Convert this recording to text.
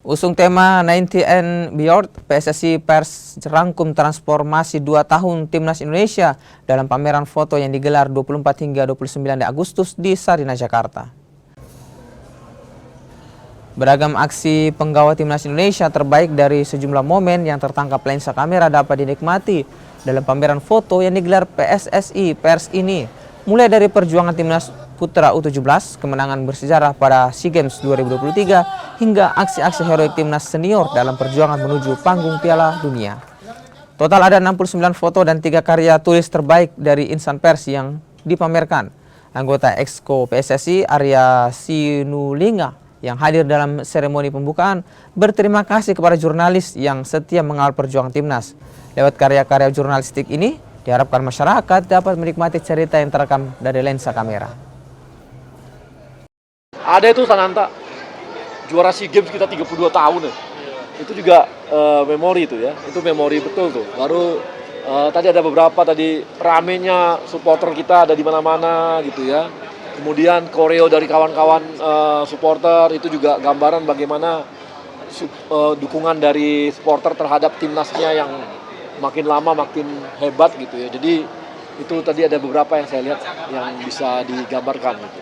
Usung tema 90 and Beyond, PSSI Pers rangkum transformasi 2 tahun Timnas Indonesia dalam pameran foto yang digelar 24 hingga 29 Agustus di Sarina, Jakarta. Beragam aksi penggawa Timnas Indonesia terbaik dari sejumlah momen yang tertangkap lensa kamera dapat dinikmati dalam pameran foto yang digelar PSSI Pers ini. Mulai dari perjuangan Timnas Putra U17, kemenangan bersejarah pada SEA Games 2023, hingga aksi-aksi heroik Timnas Senior dalam perjuangan menuju panggung Piala Dunia. Total ada 69 foto dan 3 karya tulis terbaik dari insan pers yang dipamerkan. Anggota Exco PSSI Arya Sinulinga yang hadir dalam seremoni pembukaan berterima kasih kepada jurnalis yang setia mengawal perjuangan Timnas. Lewat karya-karya jurnalistik ini, diharapkan masyarakat dapat menikmati cerita yang terekam dari lensa kamera. Ada itu Sananta, juara SEA Games kita 32 tahun ya. Itu juga memori itu ya, itu memori betul tuh. Baru tadi ada beberapa tadi ramenya supporter kita ada di mana-mana gitu ya. Kemudian koreo dari kawan-kawan supporter itu juga gambaran bagaimana dukungan dari supporter terhadap timnasnya yang makin lama makin hebat gitu ya. Jadi itu tadi ada beberapa yang saya lihat yang bisa digambarkan gitu.